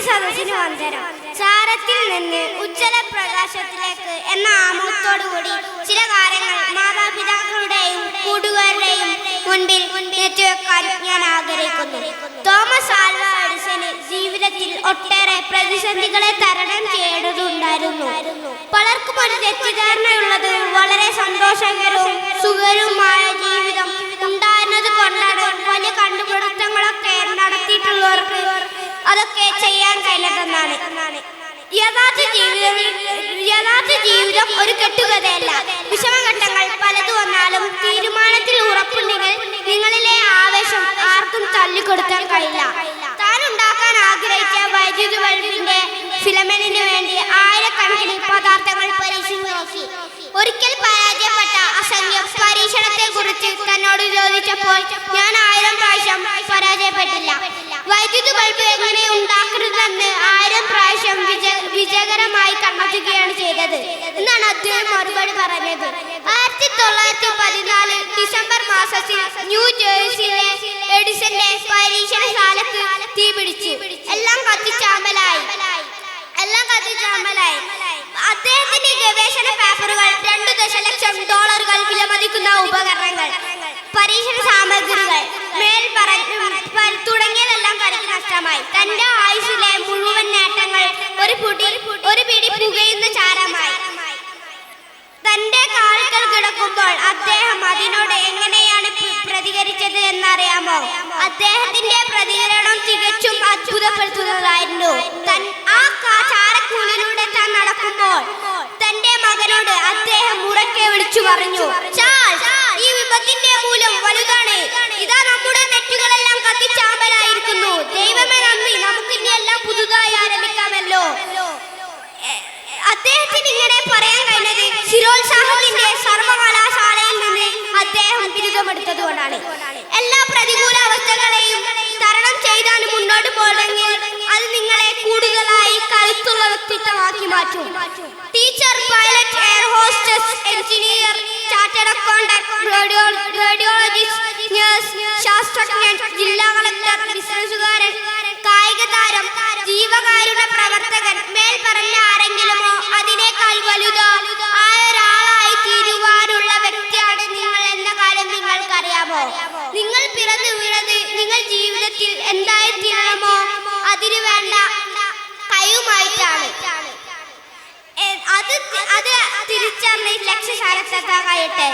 സദസ്സിന് വന്ദനം. ചാരത്തിൽ നിന്ന് ഉജ്ജ്വല പ്രകാശത്തിലേക്ക് എന്ന ആമുഖത്തോടുകൂടി ചില കാര്യങ്ങൾ മാതാപിതാക്കളുടെയും കൂട്ടുകാരുടെയും മുൻപിൽ എത്തിവെക്കാൻ ഞാൻ ആഗ്രഹിക്കുന്നു. തോമസ് ആൽവ എഡിസന് ജീവിതത്തിൽ ഒട്ടേറെ പ്രതിസന്ധികളെ തരണം ചെയ്യേണ്ടതുണ്ടായിരുന്നു. പലർക്കും ഒരു തെറ്റിദ്ധാരണയുള്ളത് വളരെ സന്തോഷകരവും സുഖകരവുമായ ജീവിതം ഉണ്ടായിരുന്നത് കൊണ്ടാണ് വലിയ കണ്ടുപിടുത്തങ്ങളൊക്കെ നടത്തിയിട്ടുള്ളവർക്ക് അതൊക്കെ ചെയ്യാൻ കഴിഞ്ഞതെന്നാണ്. യഥാർത്ഥ ജീവിതം ഒരു കെട്ടുകഥയല്ല. വിഷമഘട്ടങ്ങൾ പലത് വന്നാലും തീരുമാനത്തിൽ ഉറപ്പുണ്ടെങ്കിൽ നിങ്ങളിലെ ആവേശം ആർക്കും തള്ളിക്കൊടുക്കാൻ കഴിയില്ല. താൻ ഉണ്ടാക്കാൻ ആഗ്രഹിച്ച വൈദ്യുതി ബൾബിന്റെ ഫിലമെന്റിന് വേണ്ടി ആയിരക്കണക്കിന് പദാർത്ഥങ്ങൾ പരീക്ഷിച്ചു നോക്കി. ഒരിക്കൽ പരാജയപ്പെട്ട അസംഖ്യം പരീക്ഷണത്തെ കുറിച്ച് തന്നോട് ചോദിച്ചപ്പോൾ ഞാൻ 1000 പ്രാവശ്യം പരാജയപ്പെട്ടില്ല. വൈദ്യുതി ബൾബ് എങ്ങനെ ഉണ്ടാക്കരുതെന്ന് 1000 പ്രാവശ്യം വിജയകരമായി കണ്ടെത്തുകയാണ് ചെയ്തത് എന്നാണ് അദ്ദേഹം മറുപടി പറഞ്ഞത്. 1914 ഡിസംബർ മാസത്തിൽ ന്യൂ ജേഴ്സിയിലെ എഡിസന്റെ പരീക്ഷണശാലക്ക് തീപിടിച്ചു. എല്ലാം കത്തിച്ചാമ്പലായി. അദ്ദേഹത്തിന്റെ ഗവേഷണ പേപ്പറുകൾ, $2 ദശലക്ഷം വിലമതിക്കുന്ന ഉപകരണങ്ങൾ, പരീക്ഷണ സാമഗ്രികൾ തുടങ്ങിയതെല്ലാം കരയ്ക്ക് നഷ്ടമായി. തന്റെ ആയുസ്സിലെ മുഴുവൻ നേട്ടങ്ങൾ ഒരു പിടി പുകയുന്ന ചാരമായി. തന്റെ കാൽക്കൽ കിടക്കുമ്പോൾ അദ്ദേഹം അതിനോട് എങ്ങനെയാണ് പ്രതികരിച്ചത് എന്നറിയാമോ? അദ്ദേഹത്തിന്റെ പ്രതികരണം തികച്ചും അത്ഭുതപ്പെടുത്തുന്നതായിരുന്നു. ആ ചാരക്കൂലിലൂടെ താൻ നടക്കുമ്പോൾ തന്റെ മകനോട് അദ്ദേഹം ഉറക്കെ വിളിച്ചു പറഞ്ഞു, ചാൾസ്, ഈ വിപത്തിന്റെ മൂലം വലുതാണ്. ഇതാ നമ്മുടെ തെറ്റുകളെല്ലാം കത്തിച്ചാമ്പലായിരിക്കുന്നു. ദൈവമേ നന്ദി, നമുക്കിനി എല്ലാം പുതുതായി ആരംഭിക്കാമല്ലോ. അദ്ദേഹത്തിന് ഇങ്ങനെ പറയാൻ കഴിഞ്ഞത് ശിരോത്സാഹത്തിന്റെ സർവകലാശാലയിൽ നിന്ന് അദ്ദേഹം ബിരുദമെടുത്തതുകൊണ്ടാണ്. എല്ലാ പ്രതികൂല അവസ്ഥകളെയും തരണം ചെയ്താണ് മുന്നോട്ട് പോകണമെങ്കിൽ അത് നിങ്ങളെ കൂടുതലായി കരുത്തുള്ള വ്യക്തിത്വമാക്കി മാറ്റും. Teacher, pilot, air hostess, engineer, chartered accountant, radiologist, nurse, ശാസ്ത്രജ്ഞൻ, ജില്ലാ കളക്ടർ, ബിസിനസ്സുകാരൻ, കായിക താരം, ജീവകാരുണ്യ പ്രവർത്തകൻ, മേൽ പറഞ്ഞ ആരെങ്കിലുമോ അതിനേക്കാൾ വലുതോ ആയ ഒരാളായി തീരുവാനുള്ള വ്യക്തിയാണ് നിങ്ങൾ എന്ന കാര്യം നിങ്ങൾക്കറിയാമോ? നിങ്ങൾ പിറന്നു വീണത് നിങ്ങൾ ജീവിതത്തിൽ എന്തായിത്തീരണമോ അതിനു വേണ്ട കഴിവുമായിട്ടാണ്. അത് തിരിച്ചറിഞ്ഞ് ലക്ഷ്യസ്ഥാനത്തെത്താൻ കഴിയട്ടെ.